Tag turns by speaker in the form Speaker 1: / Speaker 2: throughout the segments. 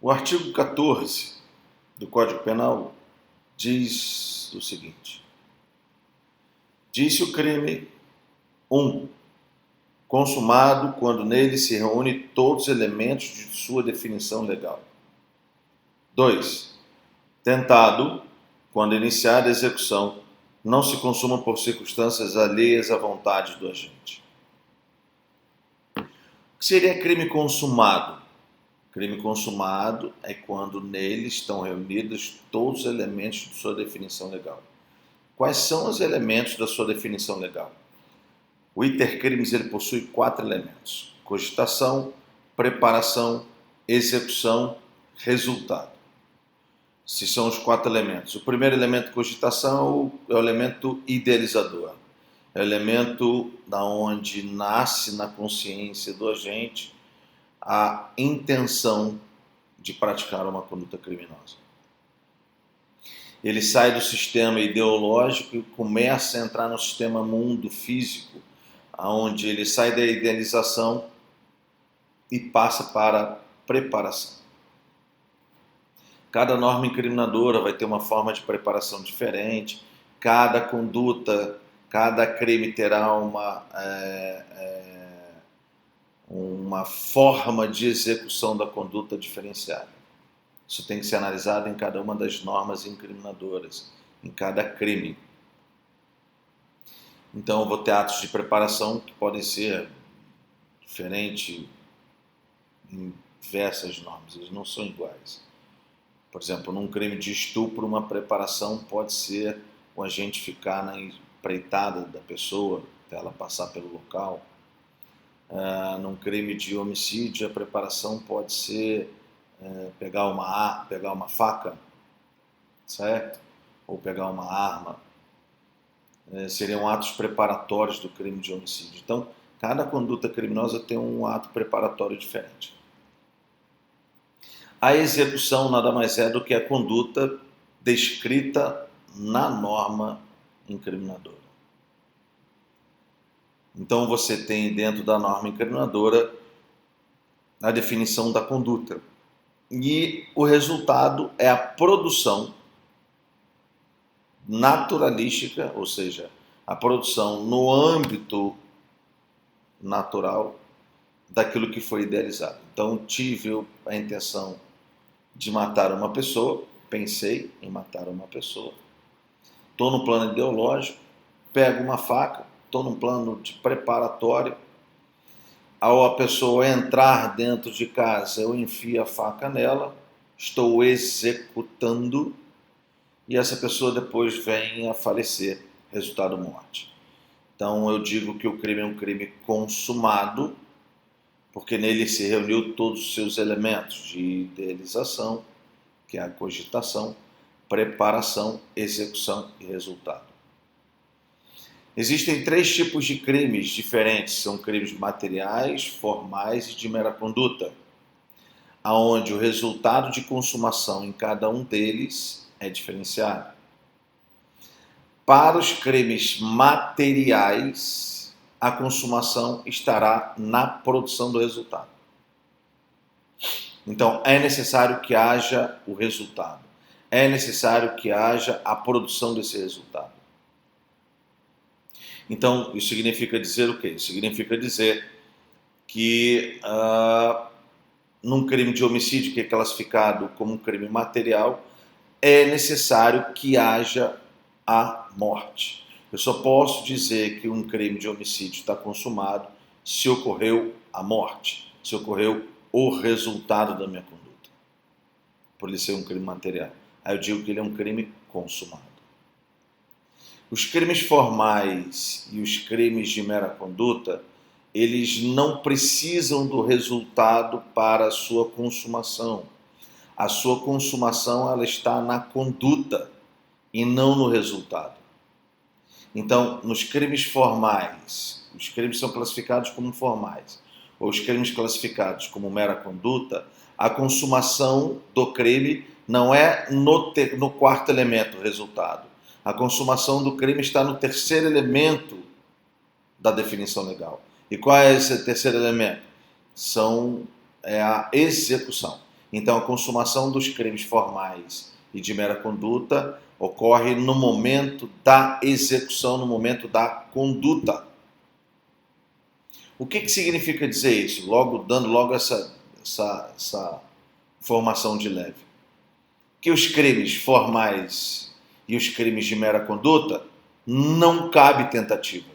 Speaker 1: O artigo 14 do Código Penal diz o seguinte: diz-se o crime 1. Consumado quando nele se reúne todos os elementos de sua definição legal. 2. Tentado quando iniciada a execução não se consuma por circunstâncias alheias à vontade do agente. O que seria crime consumado? Crime consumado é quando nele estão reunidos todos os elementos de sua definição legal. Quais são os elementos da sua definição legal? O itercrimes ele possui 4 elementos: cogitação, preparação, execução, resultado. Esses são os 4 elementos. O primeiro elemento, cogitação, é o elemento idealizador. É o elemento da onde nasce na consciência do agente a intenção de praticar uma conduta criminosa. Ele sai do sistema ideológico e começa a entrar no sistema mundo físico, onde ele sai da idealização e passa para a preparação. Cada norma incriminadora vai ter uma forma de preparação diferente, cada conduta, cada crime terá uma forma de execução da conduta diferenciada. Isso tem que ser analisado em cada uma das normas incriminadoras, em cada crime. Então, eu vou ter atos de preparação que podem ser diferentes em diversas normas, eles não são iguais. Por exemplo, num crime de estupro, uma preparação pode ser o agente ficar na empreitada da pessoa, até ela passar pelo local. Num crime de homicídio, a preparação pode ser pegar uma faca, certo? Ou pegar uma arma. Seriam atos preparatórios do crime de homicídio. Então, cada conduta criminosa tem um ato preparatório diferente. A execução nada mais é do que a conduta descrita na norma incriminadora. Então, você tem dentro da norma incriminadora a definição da conduta. E o resultado é a produção naturalística, ou seja, a produção no âmbito natural daquilo que foi idealizado. Então, tive a intenção de matar uma pessoa, pensei em matar uma pessoa, estou no plano ideológico, pego uma faca, estou num plano de preparatório, ao a pessoa entrar dentro de casa, eu enfio a faca nela, estou executando, e essa pessoa depois vem a falecer, resultado morte. Então eu digo que o crime é um crime consumado, porque nele se reuniu todos os seus elementos de idealização, que é a cogitação, preparação, execução e resultado. Existem 3 tipos de crimes diferentes, são crimes materiais, formais e de mera conduta, aonde o resultado de consumação em cada um deles é diferenciado. Para os crimes materiais, a consumação estará na produção do resultado. Então, é necessário que haja o resultado. É necessário que haja a produção desse resultado. Então, isso significa dizer o quê? Significa dizer que num crime de homicídio que é classificado como um crime material, é necessário que haja a morte. Eu só posso dizer que um crime de homicídio está consumado se ocorreu a morte, se ocorreu o resultado da minha conduta, por ele ser um crime material. Aí eu digo que ele é um crime consumado. Os crimes formais e os crimes de mera conduta, eles não precisam do resultado para a sua consumação. A sua consumação ela está na conduta e não no resultado. Então, nos crimes formais, os crimes são classificados como formais, ou os crimes classificados como mera conduta, a consumação do crime não é no 4º elemento, o resultado. A consumação do crime está no 3º elemento da definição legal. E qual é esse 3º elemento? É a execução. Então, a consumação dos crimes formais e de mera conduta ocorre no momento da execução, no momento da conduta. O que significa dizer isso? Dando essa informação de leve. Que os crimes formais e os crimes de mera conduta não cabe tentativa.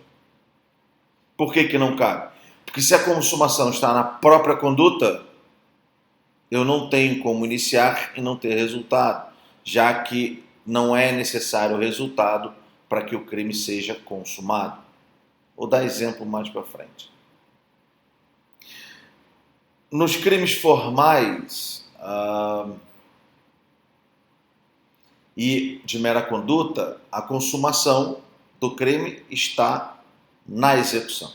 Speaker 1: Por que não cabe? Porque se a consumação está na própria conduta, eu não tenho como iniciar e não ter resultado, já que não é necessário o resultado para que o crime seja consumado. Vou dar exemplo mais para frente. Nos crimes formais e de mera conduta, a consumação do crime está na execução.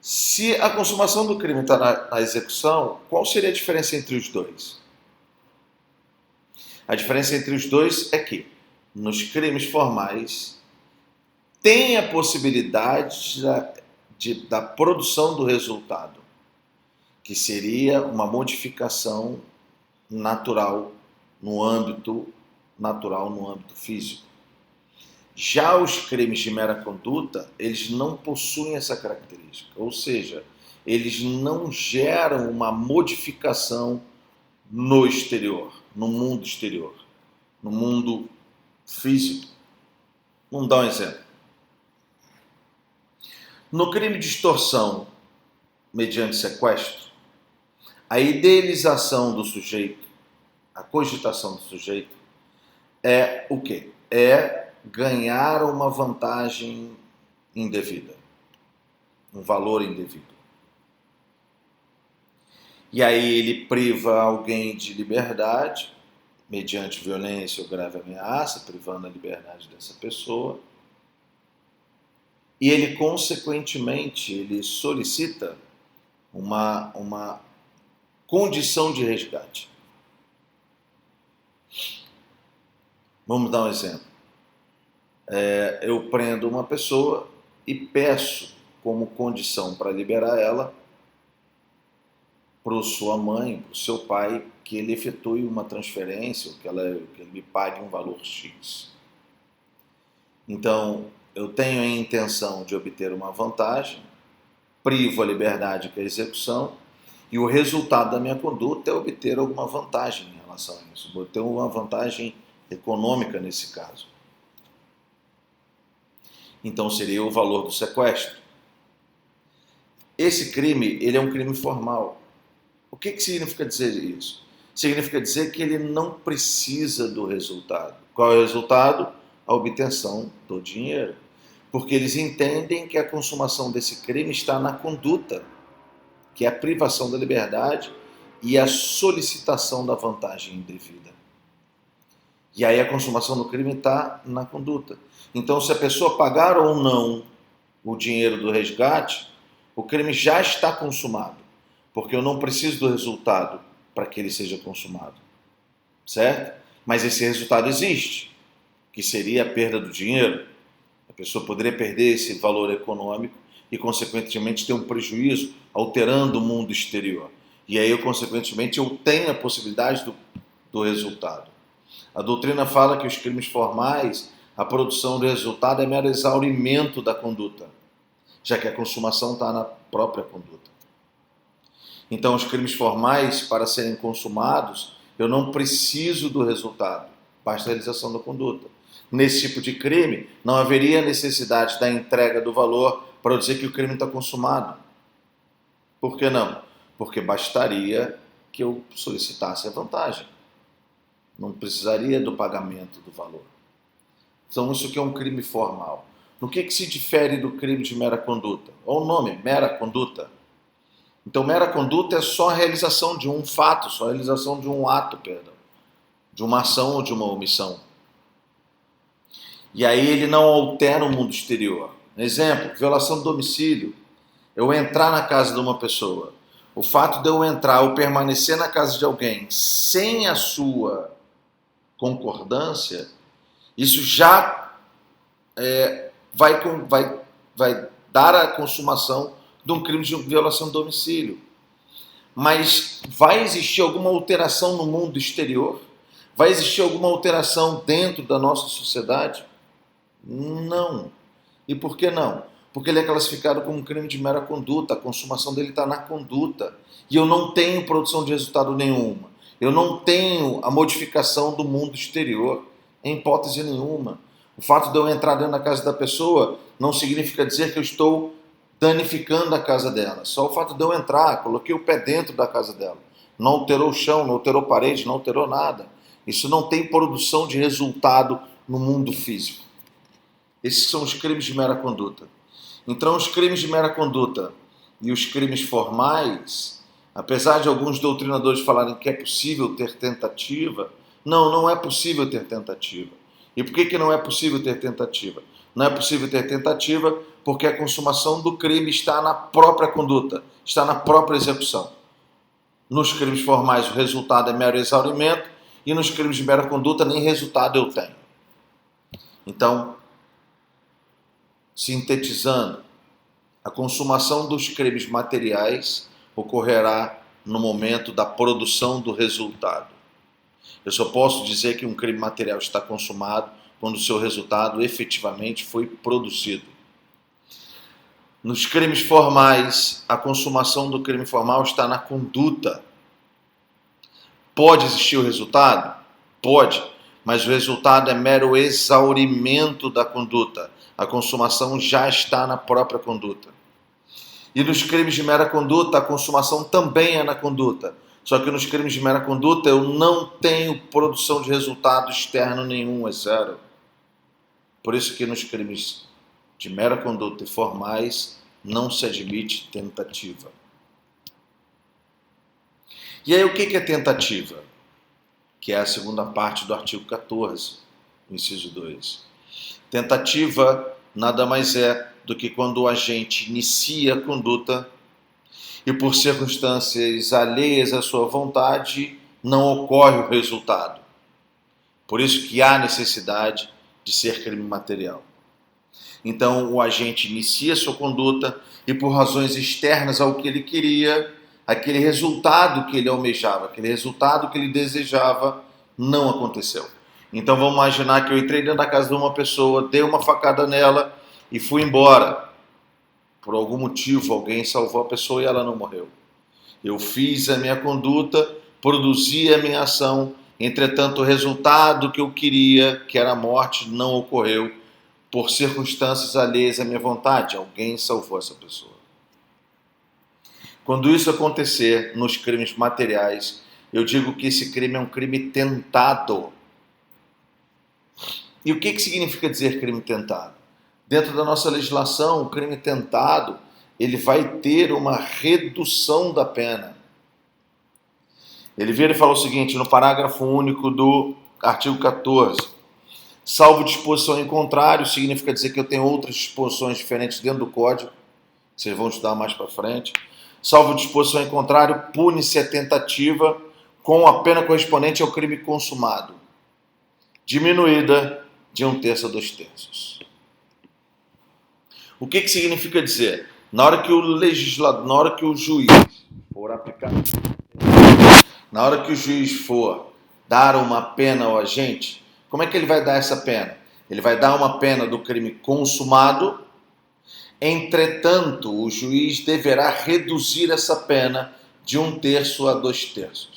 Speaker 1: Se a consumação do crime está na execução, qual seria a diferença entre os dois? A diferença entre os dois é que, nos crimes formais, tem a possibilidade da produção do resultado, que seria uma modificação natural no âmbito físico. Já os crimes de mera conduta, eles não possuem essa característica, ou seja, eles não geram uma modificação no exterior, no mundo exterior, no mundo físico. Vamos dar um exemplo. No crime de extorsão mediante sequestro, a idealização do sujeito, a cogitação do sujeito, é o quê? É ganhar uma vantagem indevida, um valor indevido. E aí ele priva alguém de liberdade, mediante violência ou grave ameaça, privando a liberdade dessa pessoa, e ele, consequentemente, ele solicita uma condição de resgate. Vamos dar um exemplo. Eu prendo uma pessoa e peço como condição para liberar ela para sua mãe, para o seu pai, que ele efetue uma transferência, ou que ele me pague um valor X. Então, eu tenho a intenção de obter uma vantagem, privo a liberdade que é a execução, e o resultado da minha conduta é obter alguma vantagem em relação a isso. Vou ter uma vantagem econômica nesse caso. Então seria o valor do sequestro. Esse crime, ele é um crime formal. O que significa dizer isso? Significa dizer que ele não precisa do resultado. Qual é o resultado? A obtenção do dinheiro. Porque eles entendem que a consumação desse crime está na conduta, que é a privação da liberdade e a solicitação da vantagem indevida. E aí a consumação do crime está na conduta. Então, se a pessoa pagar ou não o dinheiro do resgate, o crime já está consumado, porque eu não preciso do resultado para que ele seja consumado, certo? Mas esse resultado existe, que seria a perda do dinheiro. A pessoa poderia perder esse valor econômico e, consequentemente, ter um prejuízo, alterando o mundo exterior. E aí, consequentemente, eu tenho a possibilidade do resultado. A doutrina fala que os crimes formais, a produção do resultado é mero exaurimento da conduta, já que a consumação está na própria conduta. Então, os crimes formais, para serem consumados, eu não preciso do resultado, basta a realização da conduta. Nesse tipo de crime, não haveria necessidade da entrega do valor para dizer que o crime está consumado. Por que não? Porque bastaria que eu solicitasse a vantagem. Não precisaria do pagamento do valor. Então, isso aqui é um crime formal. No que se difere do crime de mera conduta? Olha o nome, mera conduta. Então, mera conduta é só a realização de um fato, só a realização de um ato, de uma ação ou de uma omissão. E aí ele não altera o mundo exterior. Exemplo, violação do domicílio. Eu entrar na casa de uma pessoa. O fato de eu entrar ou permanecer na casa de alguém sem a sua concordância, isso já vai dar a consumação de um crime de violação do domicílio. Mas vai existir alguma alteração no mundo exterior? Vai existir alguma alteração dentro da nossa sociedade? Não. E por que não? Porque ele é classificado como um crime de mera conduta, a consumação dele está na conduta. E eu não tenho produção de resultado nenhuma. Eu não tenho a modificação do mundo exterior, em hipótese nenhuma. O fato de eu entrar dentro da casa da pessoa não significa dizer que eu estou danificando a casa dela. Só o fato de eu entrar, coloquei o pé dentro da casa dela. Não alterou o chão, não alterou parede, não alterou nada. Isso não tem produção de resultado no mundo físico. Esses são os crimes de mera conduta. Então, os crimes de mera conduta e os crimes formais, apesar de alguns doutrinadores falarem que é possível ter tentativa, não é possível ter tentativa. E por que não é possível ter tentativa? Não é possível ter tentativa porque a consumação do crime está na própria conduta, está na própria execução. Nos crimes formais, o resultado é mero exaurimento, e nos crimes de mera conduta, nem resultado eu tenho. Então, sintetizando, a consumação dos crimes materiais ocorrerá no momento da produção do resultado. Eu só posso dizer que um crime material está consumado quando o seu resultado efetivamente foi produzido. Nos crimes formais, a consumação do crime formal está na conduta. Pode existir o resultado? Pode, mas o resultado é mero exaurimento da conduta. A consumação já está na própria conduta. E nos crimes de mera conduta, a consumação também é na conduta. Só que nos crimes de mera conduta eu não tenho produção de resultado externo nenhum, é zero. Por isso que nos crimes de mera conduta e formais não se admite tentativa. E aí o que é tentativa? Que é a segunda parte do artigo 14, inciso 2. Tentativa nada mais é do que quando o agente inicia a conduta e por circunstâncias alheias à sua vontade não ocorre o resultado. Por isso que há necessidade de ser crime material. Então o agente inicia sua conduta e por razões externas ao que ele queria, aquele resultado que ele almejava, aquele resultado que ele desejava, não aconteceu. Então vamos imaginar que eu entrei dentro da casa de uma pessoa, dei uma facada nela e fui embora. Por algum motivo alguém salvou a pessoa e ela não morreu. Eu fiz a minha conduta, produzi a minha ação, entretanto o resultado que eu queria, que era a morte, não ocorreu por circunstâncias alheias à minha vontade. Alguém salvou essa pessoa. Quando isso acontecer nos crimes materiais, eu digo que esse crime é um crime tentado. E o que significa dizer crime tentado? Dentro da nossa legislação, o crime tentado, ele vai ter uma redução da pena. Ele vira e fala o seguinte, no parágrafo único do artigo 14, salvo disposição em contrário, significa dizer que eu tenho outras disposições diferentes dentro do Código, vocês vão estudar mais para frente. Salvo disposição em contrário, pune-se a tentativa com a pena correspondente ao crime consumado, diminuída de 1/3 a 2/3. O que significa dizer? Na hora que o legislador, na hora que o juiz for aplicar, na hora que o juiz for dar uma pena ao agente, como é que ele vai dar essa pena? Ele vai dar uma pena do crime consumado, entretanto, o juiz deverá reduzir essa pena de 1/3 a 2/3.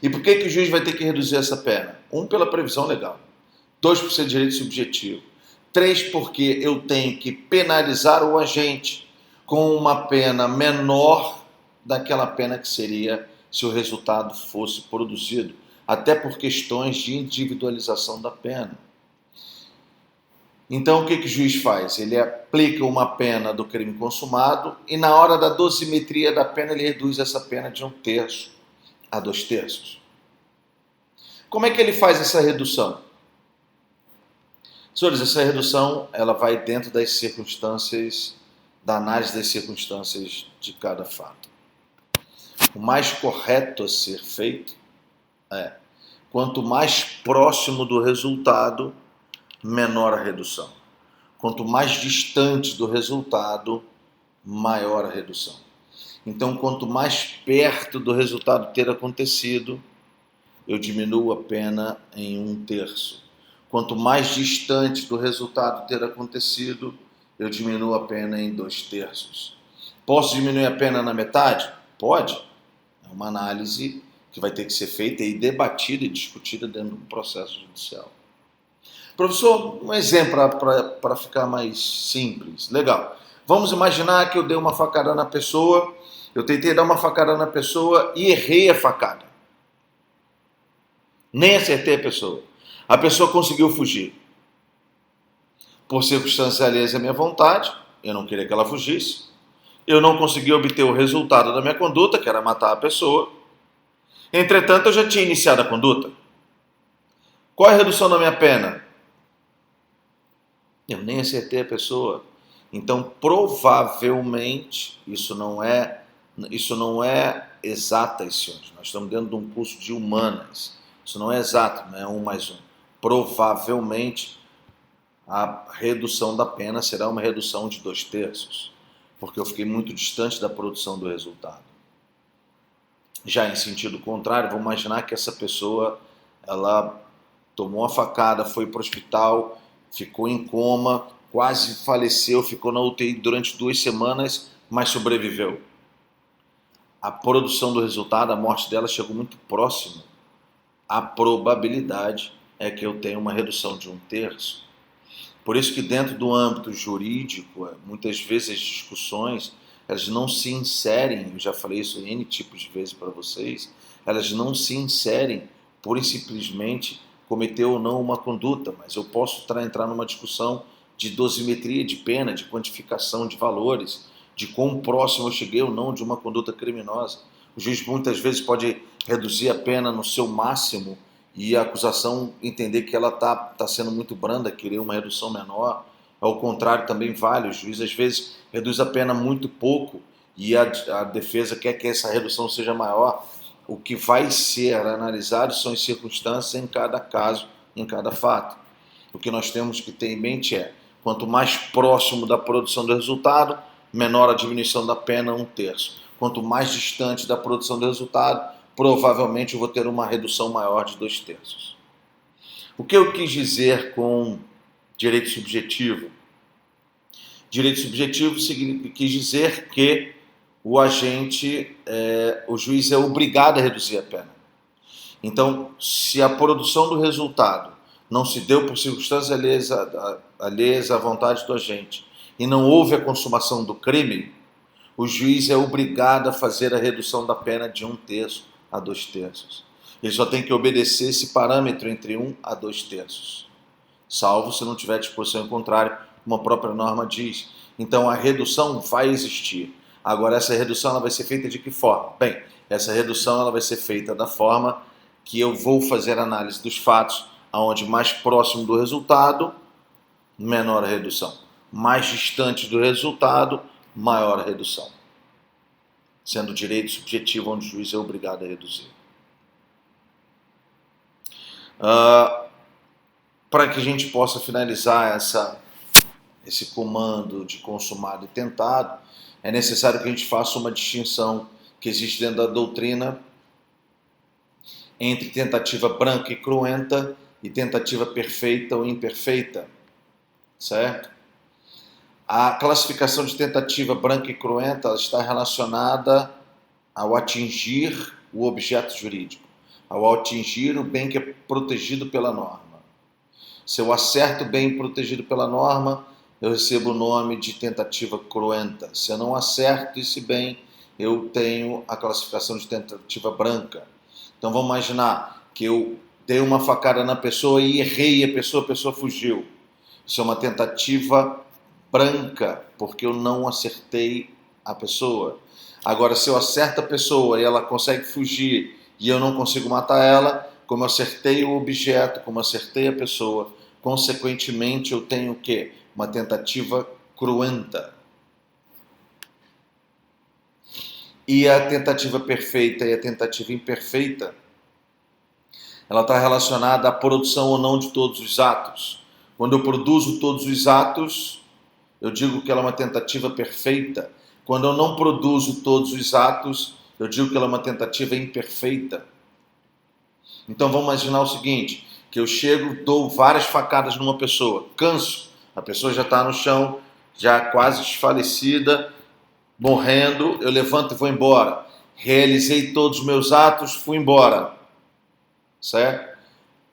Speaker 1: E por que o juiz vai ter que reduzir essa pena? 1, pela previsão legal. 2, por ser direito subjetivo. 3, porque eu tenho que penalizar o agente com uma pena menor daquela pena que seria se o resultado fosse produzido, até por questões de individualização da pena. Então, o que o juiz faz? Ele aplica uma pena do crime consumado e na hora da dosimetria da pena ele reduz essa pena de 1/3 a 2/3. Como é que ele faz essa redução? Senhores, essa redução ela vai dentro das circunstâncias, da análise das circunstâncias de cada fato. O mais correto a ser feito é, quanto mais próximo do resultado, menor a redução. Quanto mais distante do resultado, maior a redução. Então, quanto mais perto do resultado ter acontecido, eu diminuo a pena em 1/3. Quanto mais distante do resultado ter acontecido, eu diminuo a pena em 2/3. Posso diminuir a pena na metade? Pode. É uma análise que vai ter que ser feita e debatida e discutida dentro do processo judicial. Professor, um exemplo para ficar mais simples. Legal. Vamos imaginar que eu dei uma facada na pessoa, eu tentei dar uma facada na pessoa e errei a facada. Nem acertei a pessoa. A pessoa conseguiu fugir. Por circunstâncias alheias à minha vontade, eu não queria que ela fugisse. Eu não consegui obter o resultado da minha conduta, que era matar a pessoa. Entretanto, eu já tinha iniciado a conduta. Qual é a redução da minha pena? Eu nem acertei a pessoa. Então, provavelmente, isso não é exatas, senhores. Nós estamos dentro de um curso de humanas. Isso não é exato, não é 1+1. Provavelmente, a redução da pena será uma redução de 2/3, porque eu fiquei muito distante da produção do resultado. Já em sentido contrário, vamos imaginar que essa pessoa, ela tomou a facada, foi para o hospital, ficou em coma, quase faleceu, ficou na UTI durante 2 semanas, mas sobreviveu. A produção do resultado, a morte dela chegou muito próximo. A probabilidade é que eu tenha uma redução de 1/3. Por isso que dentro do âmbito jurídico, muitas vezes as discussões, elas não se inserem, eu já falei isso N tipos de vezes para vocês, elas não se inserem pura e simplesmente cometer ou não uma conduta, mas eu posso entrar numa discussão de dosimetria de pena, de quantificação de valores, de quão próximo eu cheguei ou não de uma conduta criminosa. O juiz muitas vezes pode reduzir a pena no seu máximo e a acusação entender que ela tá sendo muito branda, querer uma redução menor. Ao contrário, também vale. O juiz às vezes reduz a pena muito pouco e a defesa quer que essa redução seja maior. O que vai ser analisado são as circunstâncias em cada caso, em cada fato. O que nós temos que ter em mente é, quanto mais próximo da produção do resultado, menor a diminuição da pena, 1/3. Quanto mais distante da produção do resultado, provavelmente eu vou ter uma redução maior de 2/3. O que eu quis dizer com direito subjetivo? Direito subjetivo quis dizer que o juiz é obrigado a reduzir a pena. Então, se a produção do resultado não se deu por circunstâncias alheias à vontade do agente e não houve a consumação do crime, o juiz é obrigado a fazer a redução da pena de 1/3 a 2/3. Ele só tem que obedecer esse parâmetro entre 1 a 2/3, salvo se não tiver disposição em contrário, como a própria norma diz. Então a redução vai existir. Agora essa redução ela vai ser feita de que forma? Bem, essa redução ela vai ser feita da forma que eu vou fazer análise dos fatos, aonde mais próximo do resultado, menor a redução. Mais distante do resultado, maior a redução. Sendo direito subjetivo onde o juiz é obrigado a reduzir. Para que a gente possa finalizar esse comando de consumado e tentado, é necessário que a gente faça uma distinção que existe dentro da doutrina entre tentativa branca e cruenta e tentativa perfeita ou imperfeita, certo? A classificação de tentativa branca e cruenta está relacionada ao atingir o objeto jurídico, ao atingir o bem que é protegido pela norma. Se eu acerto o bem protegido pela norma, eu recebo o nome de tentativa cruenta. Se eu não acerto esse bem, eu tenho a classificação de tentativa branca. Então vamos imaginar que eu dei uma facada na pessoa e errei a pessoa fugiu. Isso é uma tentativa branca, porque eu não acertei a pessoa. Agora, se eu acerto a pessoa e ela consegue fugir e eu não consigo matar ela, como eu acertei o objeto, como eu acertei a pessoa, consequentemente eu tenho o quê? Uma tentativa cruenta. E a tentativa perfeita e a tentativa imperfeita, ela está relacionada à produção ou não de todos os atos. Quando eu produzo todos os atos, eu digo que ela é uma tentativa perfeita, Quando eu não produzo todos os atos, eu digo que ela é uma tentativa imperfeita. Então vamos imaginar o seguinte, que eu chego, dou várias facadas numa pessoa, canso, a pessoa já está no chão, já quase desfalecida, morrendo, eu levanto e vou embora. Realizei todos os meus atos, fui embora. Certo?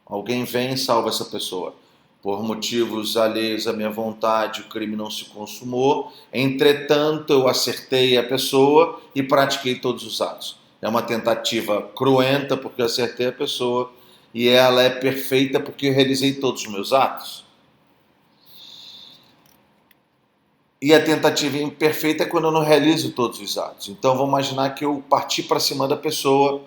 Speaker 1: Alguém vem e salva essa pessoa. Por motivos alheios à minha vontade, o crime não se consumou. Entretanto, eu acertei a pessoa e pratiquei todos os atos. É uma tentativa cruenta porque eu acertei a pessoa e ela é perfeita porque eu realizei todos os meus atos. E a tentativa imperfeita é quando eu não realizo todos os atos. Então, vamos imaginar que eu parti para cima da pessoa,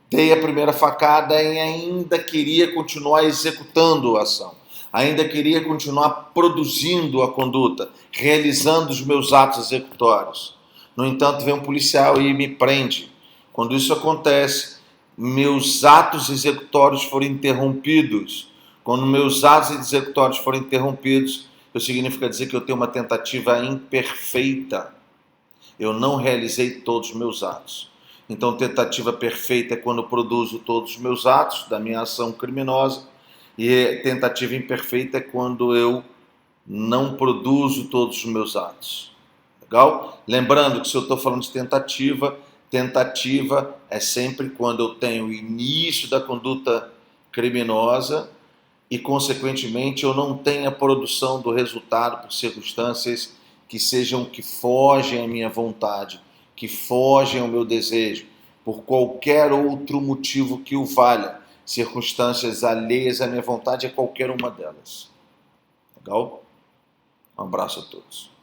Speaker 1: dei a primeira facada e ainda queria continuar executando a ação. Ainda queria continuar produzindo a conduta, realizando os meus atos executórios. No entanto, vem um policial e me prende. Quando isso acontece, meus atos executórios foram interrompidos. Quando meus atos executórios foram interrompidos, isso significa dizer que eu tenho uma tentativa imperfeita. Eu não realizei todos os meus atos. Então, tentativa perfeita é quando eu produzo todos os meus atos da minha ação criminosa, e tentativa imperfeita é quando eu não produzo todos os meus atos. Legal? Lembrando que se eu estou falando de tentativa, tentativa é sempre quando eu tenho o início da conduta criminosa e, consequentemente, eu não tenho a produção do resultado por circunstâncias que fogem à minha vontade, que fogem ao meu desejo, por qualquer outro motivo que o valha, circunstâncias alheias à minha vontade, é qualquer uma delas. Legal? Um abraço a todos.